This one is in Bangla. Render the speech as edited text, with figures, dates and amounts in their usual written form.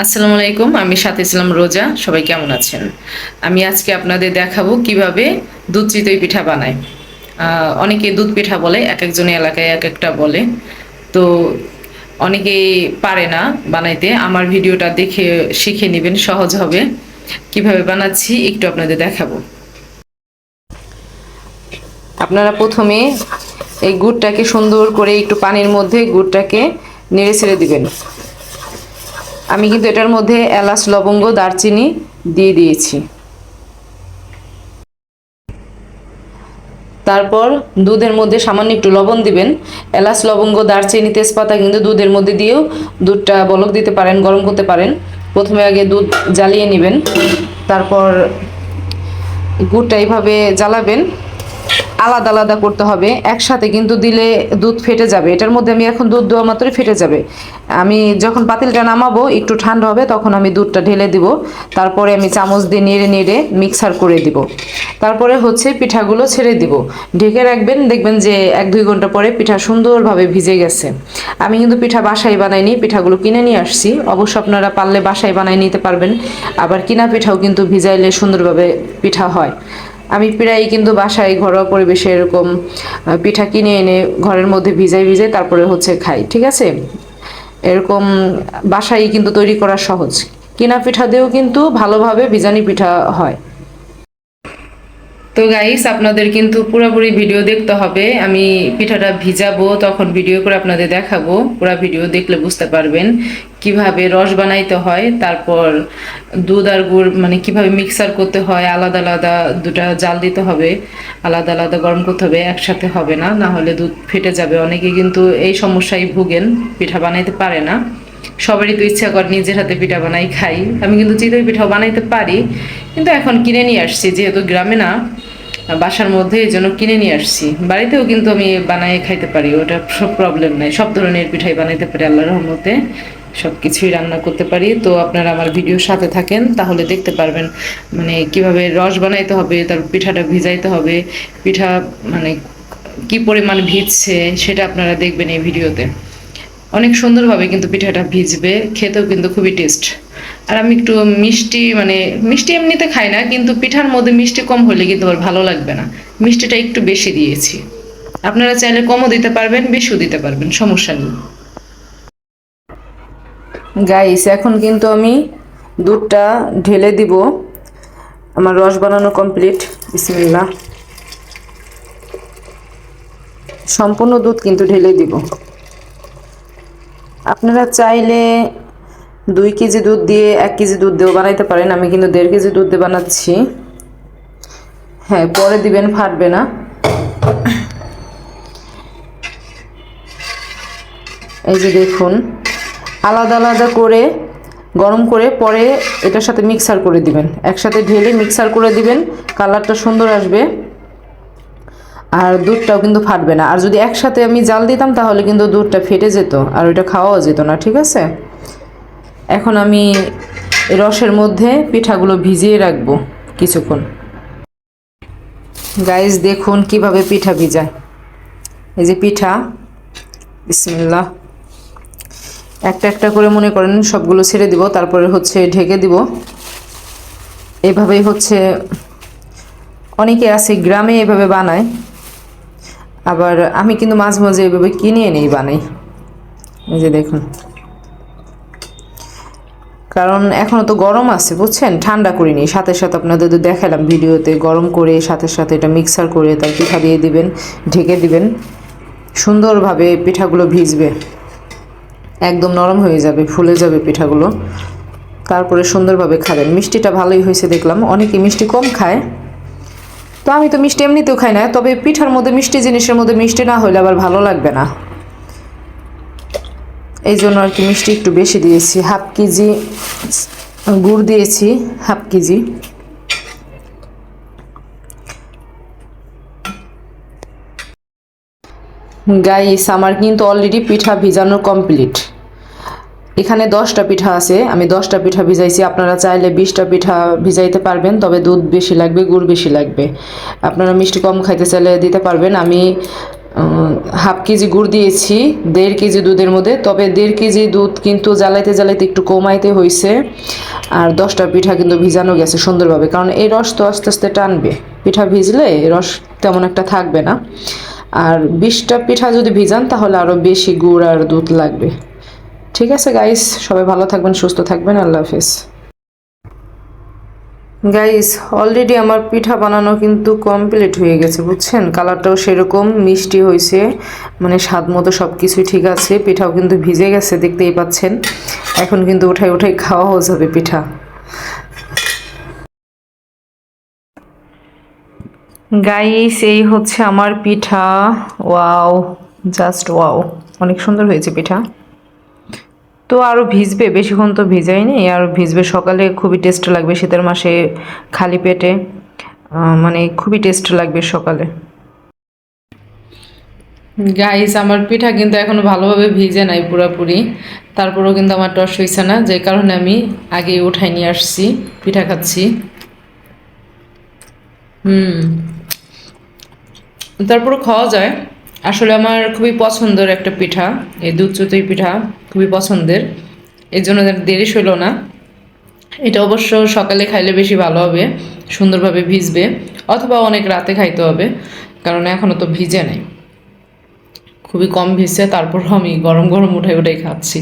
আসসালামু আলাইকুম, আমি সাথে ছিলাম রোজা। সবাই কেমন আছেন? আমি আজকে আপনাদের দেখাবো কিভাবে দুধ চিতই পিঠা বানায়। অনেকে দুধ পিঠা বলে, এক একজনের এলাকায় এক একটা বলে। তো অনেকেই পারে না বানাইতে। আমার ভিডিওটা দেখে শিখে নেবেন, সহজ হবে। কিভাবে বানাচ্ছি একটু আপনাদের দেখাবো। আপনারা প্রথমে এই গুড়টাকে সুন্দর করে একটু পানির মধ্যে গুড়টাকে নেড়ে ছেড়ে দিবেন। আমি কিন্তু এটার মধ্যে এলাচ, লবঙ্গ, দারচিনি দিয়ে দিয়েছি। তারপর দুধের মধ্যে সামান্য একটু লবণ দিবেন। এলাচ, লবঙ্গ, দারচিনি, তেজপাতা কিন্তু দুধের মধ্যে দিয়েও দুধটা বলক দিতে পারেন, গরম করতে পারেন। প্রথমে আগে দুধ জ্বালিয়ে নেবেন, তারপর গুড়টা এইভাবে জ্বালাবেন। আলাদা আলাদা করতে হবে, একসাথে কিন্তু দিলে দুধ ফেটে যাবে। এটার মধ্যে আমি এখন দুধ দেওয়া মাত্রই ফেটে যাবে। আমি যখন পাতিলটা নামাবো একটু ঠান্ডা হবে, তখন আমি দুধটা ঢেলে দিব। তারপরে আমি চামচ দিয়ে নেড়ে নেড়ে মিক্সার করে দিব। তারপরে হচ্ছে পিঠাগুলো ছেড়ে দিব, ঢেকে রাখবেন। দেখবেন যে 1-2 ঘন্টা পরে পিঠা সুন্দরভাবে ভিজে গেছে। আমি কিন্তু পিঠা বাসায় বানাইনি, পিঠাগুলো কিনে নিয়ে আসছি। অবশ্য আপনারা পারলে বাসায় বানাই নিতে পারবেন। আবার কিনা পিঠাও কিন্তু ভিজাইলে সুন্দরভাবে পিঠা হয়। আমি প্রায়ই কিন্তু বাসায় ঘরোয়া পরিবেশে এরকম পিঠা কিনে এনে ঘরের মধ্যে ভিজাই ভিজাই তারপরে হচ্ছে খাই, ঠিক আছে? এরকম বাসায় কিন্তু তৈরি করা সহজ। কিনা পিঠা দিয়েও কিন্তু ভালোভাবে ভিজানি পিঠা হয়। তো গাইস, আপনাদের কিন্তু পুরোপুরি ভিডিও দেখতে হবে। আমি পিঠাটা ভিজাবো, তখন ভিডিও করে আপনাদের দেখাবো। পুরো ভিডিও দেখলে বুঝতে পারবেন কিভাবে রস বানাইতে হয়। তারপর দুধ আর গুড় মানে কিভাবে মিক্সার করতে হয়, আলাদা আলাদা দুটা জাল দিতে হবে, আলাদা আলাদা গরম করতে হবে, একসাথে হবে না, না হলে দুধ ফেটে যাবে। অনেকে কিন্তু এই সমস্যায় ভুগেন, পিঠা বানাইতে পারে না। সবারই তো ইচ্ছা করে নিজের হাতে পিঠা বানাই খাই। আমি কিন্তু চিতই পিঠাও বানাইতে পারি, কিন্তু এখন কিনে নিয়ে আসছি, যেহেতু গ্রামে না, বাসার মধ্যে, এই জন্য কিনে নিয়ে আসছি। বাড়িতেও কিন্তু আমি বানাই খাইতে পারি, ওটা সব প্রবলেম নাই। সব ধরনের পিঠাই বানাইতে পারি আল্লাহর রহমতে, সব কিছুই রান্না করতে পারি। তো আপনারা আমার ভিডিওর সাথে থাকেন, তাহলে দেখতে পারবেন মানে কিভাবে রস বানাইতে হবে, তারপর পিঠাটা ভিজাইতে হবে, পিঠা মানে কি পরিমাণ ভিজছে সেটা আপনারা দেখবেন এই ভিডিওতে। অনেক সুন্দরভাবে কিন্তু পিঠাটা ভিজবে, খেতেও কিন্তু খুবই টেস্ট। আর আমি একটু মিষ্টি মানে মিষ্টি এমনিতে খাই না, কিন্তু পিঠার মধ্যে মিষ্টি কম হলে কিন্তু আমার ভালো লাগবে না। মিষ্টিটা একটু বেশি দিয়েছি। আপনারা চাইলে কমও দিতে পারবেন, বেশিও দিতে পারবেন, সমস্যা নেই। গাইস, এখন কিন্তু আমি দুধটা ঢেলে দিব। আমার রস বানানো কমপ্লিট। বিসমিল্লাহ। সম্পূর্ণ দুধ কিন্তু ঢেলে দিব। আপনারা চাইলে 2 কেজি দুধ দিয়ে 1 কেজি দুধ দিয়েও বানাইতে পারেন। আমি কিন্তু 1.5 কেজি দুধ দিয়ে বানাচ্ছি। হ্যাঁ, পরে দিবেন, ফাটবে না। এই যে দেখুন, আলাদা আলাদা করে গরম করে পরে এটার সাথে মিক্সার করে দিবেন। একসাথে ঢেলে মিক্সার করে দিবেন, কালারটা সুন্দর আসবে। আর দুধটাও কিন্তু ফাটবে না। আর যদি একসাথে আমি জাল দিতাম তাহলে কিন্তু দুধটা ফেটে যেত, আর ওইটা খাওয়াও যেত না, ঠিক আছে? এখন আমি রসের মধ্যে পিঠাগুলো ভিজিয়ে রাখবো কিছুক্ষণ। গাইস, দেখুন কিভাবে পিঠা ভিজায়। এই যে পিঠা, বিসমিল্লাহ। একটা একটা করে মনে করেন সবগুলো ছেড়ে দিব, তারপরে হচ্ছে ঢেকে দিব। এভাবেই হচ্ছে অনেকে আছে গ্রামে এভাবে বানায়। আবার আমি কিন্তু মাঝে মাঝে এভাবে কিনে এনেই বানাই। এই যে দেখুন, কারণ এখনও তো গরম আছে, বুঝছেন? ঠান্ডা করিনি। সাথে সাথে আপনাদের তো দেখালাম ভিডিওতে, গরম করে সাথে সাথে এটা মিক্সার করে তার পিঠা দিয়ে দিবেন, ঢেকে দিবেন। সুন্দরভাবে পিঠাগুলো ভিজবে, একদম নরম হয়ে যাবে, ফুলে যাবে পিঠাগুলো। তারপরে সুন্দরভাবে খাবেন। মিষ্টিটা ভালোই হয়েছে দেখলাম, অনেকে মিষ্টি কম খায়। তো আমি তো মিষ্টি এমনিতেও খাই না, তবে পিঠার মধ্যে মিষ্টি জিনিসের মধ্যে মিষ্টি না হলে আবার ভালো লাগবে না। এই জন্য আর কি মিষ্টি একটু বেশি দিয়েছি। 1/2 কেজি গুড় দিয়েছি, 1/2 কেজি। গাইস, আমার কিন্তু অলরেডি পিঠা ভিজানো কমপ্লিট। এখানে 10টা পিঠা আছে, আমি 10টা পিঠা ভিজাইছি। আপনারা চাইলে 20টা পিঠা ভিজাইতে পারবেন, তবে দুধ বেশি লাগবে, গুড় বেশি লাগবে। আপনারা মিষ্টি কম খাইতে চাইলে দিতে পারবেন। আমি হাফ কেজি গুড় দিয়েছি 1.5 কেজি দুধের মধ্যে। তবে 1.5 কেজি দুধ কিন্তু জ্বালাইতে জ্বালাইতে একটু কমাইতে হয়েছে। আর 10টা পিঠা কিন্তু ভিজানো গেছে সুন্দরভাবে, কারণ এই রস তো আস্তে আস্তে টানবে। পিঠা ভিজলে রস তেমন একটা থাকবে না। আর 20টা পিঠা যদি ভিজান তাহলে আরও বেশি গুড় আর দুধ লাগবে। ঠিক আছে গাইস, সবাই ভালো থাকবেন, সুস্থ থাকবেন, আল্লাহ হাফেজ। গাইস, অলরেডি আমার পিঠা বানানো কিন্তু কমপ্লিট হয়ে গেছে, বুঝছেন? কালারটাও সেরকম মিষ্টি হয়েছে, মানে স্বাদ মতো সব কিছুই ঠিক আছে। পিঠাও কিন্তু ভিজে গেছে, দেখতেই পাচ্ছেন। এখন কিন্তু উঠাই উঠাই খাওয়াও যাবে পিঠা। গাইস, এই হচ্ছে আমার পিঠা। ওয়াও, জাস্ট ওয়াও, অনেক সুন্দর হয়েছে পিঠা। তো আরও ভিজবে, বেশিক্ষণ তো ভিজাই নেই, আরও ভিজবে। সকালে খুবই টেস্ট লাগবে শীতের মাসে খালি পেটে, মানে খুবই টেস্ট লাগবে সকালে। গাইস, আমার পিঠা কিন্তু এখনো ভালোভাবে ভিজে নাই পুরোপুরি, তারপরেও কিন্তু আমার টস হয়েছে না, যে কারণে আমি আগে উঠাই নিয়ে আসছি, পিঠা খাচ্ছি। তারপরে খাওয়া যায়। আসলে আমার খুবই পছন্দের একটা পিঠা, এই দুধ চিতই পিঠা খুবই পছন্দের, এর জন্য দেরি হইল না। এটা অবশ্য সকালে খাইলে বেশি ভালো হবে, সুন্দরভাবে ভিজবে, অথবা অনেক রাতে খাইতে হবে, কারণ এখনও তো ভিজে নেই, খুবই কম ভিজছে। তারপর আমি গরম গরম উঠাই উঠাই খাচ্ছি।